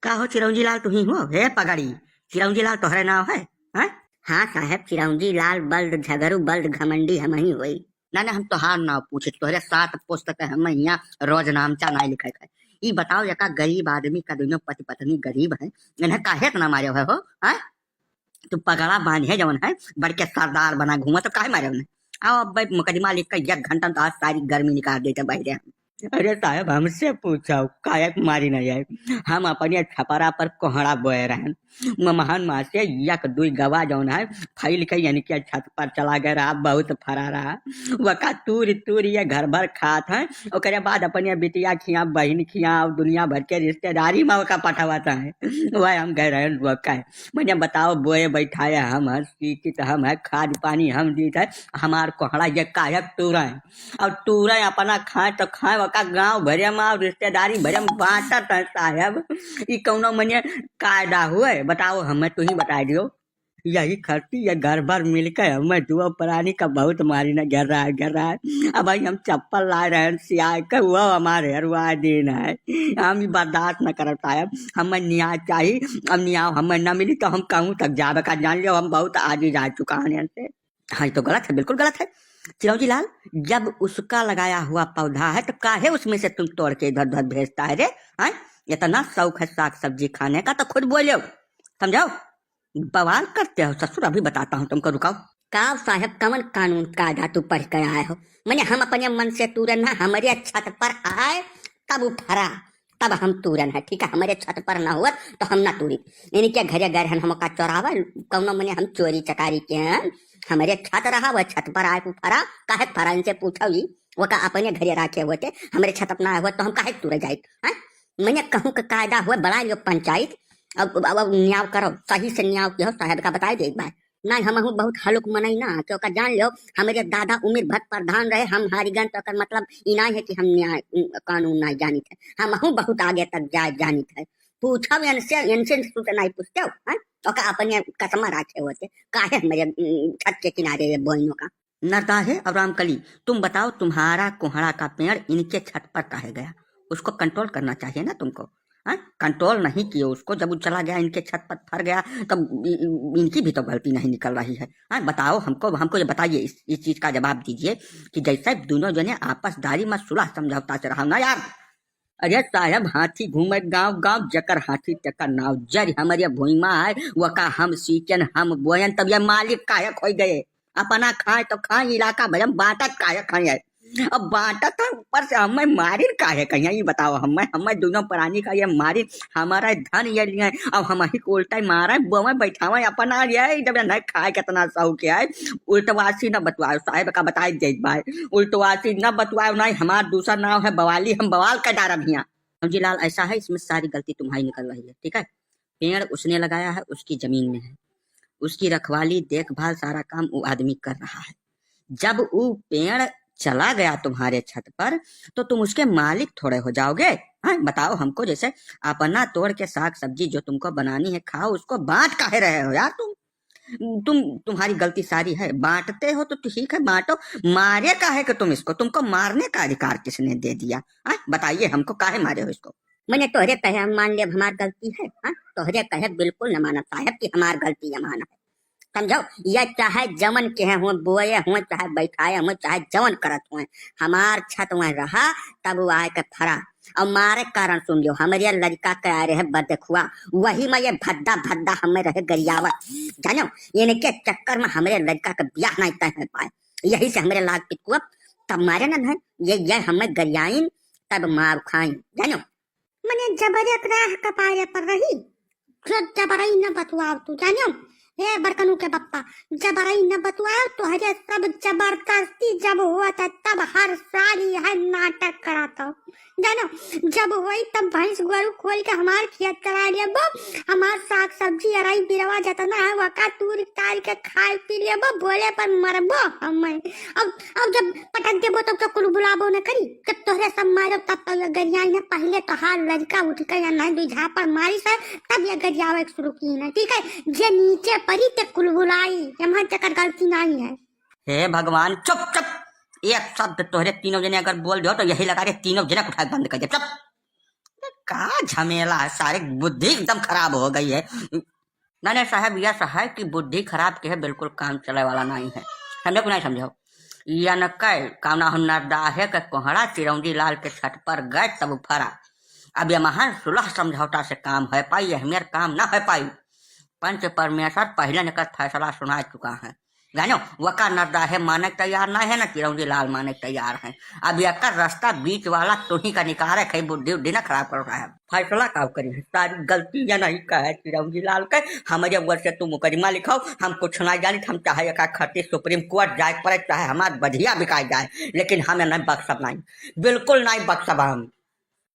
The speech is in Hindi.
का हो चिरौंजी लाल तुही हो हे पगड़ी। चिरौंजी लाल तोहरे नाव है हैं? हाँ साहब, चिरौंजी लाल बल्द झगड़ू बल्द घमंडी हम ही हुई। ना ना हम तोहार नाव पूछे तोहरे 7 पुस्तक हम यहाँ रोज नामचा ना लिखे है। ई बताओ यका गरीब आदमी का दोनों पति पत्नी गरीब है इन्हें काहे ना मारे हुए हो हैं? तू पगड़ा बांधे जवन है बड़ के सरदार बना घूमा तो काहे मारे उन्हें? आओ अब भाई मुकदमा लिख कर 1 घंटा तो आज सारी गर्मी निकाल देते बहरे हम। अरे साहब हमसे पूछो कायक मारी नहीं है। हम अपने छपरा पर कोहड़ा बोए रहे महान माँ से यक दुई गवा जौन है फैल के यानी कि छत पर चला गया रहा बहुत फरा रहा वका तूर तूर ये घर भर खात है ओकरे बाद अपने बिटिया खिया बहन खिया और दुनिया भर के रिश्तेदारी में वका पठावाता है वह हम गए रहे वका है। मैंने बताओ बोए बैठाए हम सीखित हम है खाद पानी हम दीत है हमार कोहड़ा ये कायक टूरा है और टूरा अपना खाए तो खाए वका गाँव भरे में और रिश्तेदारी भरे में बांटत है साहब। ई कौनो मने कायदा हुए बताओ हमें तू ही बता दियो। यही खर्ची ये घर भर मिलकर हमें दुआ प्राणी का बहुत मारी न गिर रहा है। अब भाई हम चप्पल ला रहे हैं सियाए का वो हमारे हरवा दिन है हम ही बर्दाश्त न कर साहब। हमें न्याय चाहिए अब न्याय हमें न मिली तो हम कहूँ तक जावे का जान लियो हम बहुत आगे जा चुका है से। हाँ तो गलत है बिल्कुल गलत है। चिरौंजी लाल जब उसका लगाया हुआ पौधा है तो काहे उसमें से तुम तोड़ के इधर उधर भेजता है रे? हाँ इतना शौक है साग सब्जी खाने का तो खुद बोलो समझाओ। बवाल करते हो ससुर अभी बताता हूँ तुमको रुकाओ। काव साहब कमन कानून कायदा तू पढ़ कर आए हो? मैंने हम अपने मन से तूरन है हमारे छत पर आए तब वो फरा तब हम तूरन है ठीक है। हमारे छत पर ना हुआ तो हम ना तूरी इनके घरे गए हम का चौरावा कौनो मैंने हम चोरी चकारी के हैं हमारे छत रहा वह छत पर आए फरा काहे फरा इनसे पूछो ही वो का अपने घरे रखे हुए थे हमारे छत अपना हुआ तो हम काहे तूरे जाए हैं? मैंने कहूँ का कायदा हुआ बड़ा लियो पंचायत अब न्याव करो सही से न्याव किया साहब का बताए दे एक बार नहीं हम बहुत हलुक मनई ना क्योंकि जान लो हमारे दादा उमिर भट्ट प्रधान रहे हम हारीगन तो कर मतलब इना है कि हम न्याय कानून नहीं जानी थे हम बहुत आगे तक जानी थे पूछो इनसे नहीं पूछते हो और अपने कसम रखे होते काहे मेरे छत के किनारे ये बोइनों का नरदा है अब रामकली तुम बताओ तुम्हारा कोहड़ा का पेड़ इनके छत पर काहे गया? उसको कंट्रोल करना चाहिए ना तुमको। हाँ कंट्रोल नहीं किए उसको जब वो चला गया इनके छत पर फर गया तब इनकी भी तो गलती नहीं निकल रही है। हाँ बताओ हमको हमको ये बताइए इस चीज का जवाब दीजिए कि जैसे दोनों जने आपसदारी में सुलह समझौता से रहा ना यार। अरे साहब हाथी घूमे गांव गांव जकर हाथी तकर नाव जर हमारे भूइमा है वका हम सीचन हम बोयन तब ये मालिक कायक हो गए अपना खाए तो खाए इलाका भरम बांटत कायक खाए अब बांटा था ऊपर से हमें मारिर काहे कहीं ये बताओ हमें हमें दोनों प्राणी का ये मारिर हमारा धन ये लिए अब हम ही उल्टा मारा बोमे बैठावा अपना ये जब नहीं खाए कितना शौक है उल्टवासी न बतवाए साहब का बताए दे भाई उल्टवासी न बतवाए नहीं हमारा दूसरा नाम है बवाली हम बवाल का डारा भिया। समझी लाल ऐसा है इसमें सारी गलती तुम्हारी निकल रही है ठीक है। पेड़ उसने लगाया है उसकी जमीन में है उसकी रखवाली देखभाल सारा काम वो आदमी कर रहा है। जब वो पेड़ चला गया तुम्हारे छत पर तो तुम उसके मालिक थोड़े हो जाओगे। हाँ बताओ हमको जैसे अपना तोड़ के साग सब्जी जो तुमको बनानी है खाओ उसको बांट काहे रहे हो यार तुम्हारी गलती सारी है। बांटते हो तो ठीक है बांटो मारे काहे कि तुम इसको तुमको मारने का अधिकार किसने दे दिया? हाँ बताइए हमको काहे मारे हो इसको? मैंने तोहरे कहे हम मान लिया हमारी गलती है हाँ तोहरे कहे बिल्कुल न माना साहब की हमारी गलती है माना है समझो। या चाहे जमन के हुए बोए हुए चाहे बैठाए हुए चाहे जमन करत हुए हमार छत में रहा तब वो आए के फरा और मारे कारण सुन लियो हमारे लड़का के आ रहे बदखुआ वही में ये भद्दा भद्दा हमें रहे गरियावत जानो इनके चक्कर में हमारे लड़का का ब्याह नहीं तय हो पाए यही से हमारे लाग पिटकुआ तब मारे न है ये हमें गरियाइन तब मार खाई जानो। मैंने जबरक राह कपारे पर रही जबरई न बतुआव तू जानो हे बरकनू के पप्पा जबरई न बतुआया तो हरे सब जबरदस्ती जब हुआ था तब हर साल यह नाटक कराता जानो जब हुई तब भैंस गोरू खोल के हमार खेत करा लिया बो हमार साग सब्जी अराई बिरवा जाता ना वका तूर तार के खाए पी लिया बो बोले पर मरबो हमें अब जब पटक देबो तब तो कुल बुलाबो न करी जब तोहरे सब मारो तब गरिया ने पहले तो हार लड़का उठ के या नहीं दू झापड़ मारी से तब ये गरियावे शुरू की ना ठीक है जे नीचे परी ते कुल बुलाई यहाँ चक्कर गलती नहीं है। हे भगवान चुप चुप एक शब्द तोहरे तीनों जने अगर बोल दो तो यही लगा के तीनों जने उठा बंद कर दे चुप। का झमेला है, सारी बुद्धि एकदम खराब हो गई है। नहीं साहब, यह है कि बुद्धि खराब के है, बिल्कुल काम चले वाला नहीं है। समझो कि नहीं समझो? या न कह कामना हुन्नरदा है कि कोहड़ा चिरौंजी लाल के छत पर गए तब फरा। अब यह महान सुलह समझौता से काम है पाई, अहमियत काम ना है पाई। पंच परमेश्वर पहले ने कर फैसला सुना चुका है। जानो वका नर्दा है माने तैयार ना है ना चिरौंजी लाल माने तैयार है। अब यह कर रास्ता बीच वाला तुही का निकाल है, बुद्धि उद्धि ना खराब कर रहा है। फैसला का करी है, सारी गलती या नहीं का है चिरौंजी लाल के। हमारे वर से तुम मुकदमा लिखाओ, हम कुछ ना जानी, हम चाहे का खर्चे सुप्रीम कोर्ट जाए पड़े, चाहे हमारे बधिया बिकाई जाए, लेकिन हमें नहीं बख्शब नहीं, बिल्कुल नहीं बख्शब हम।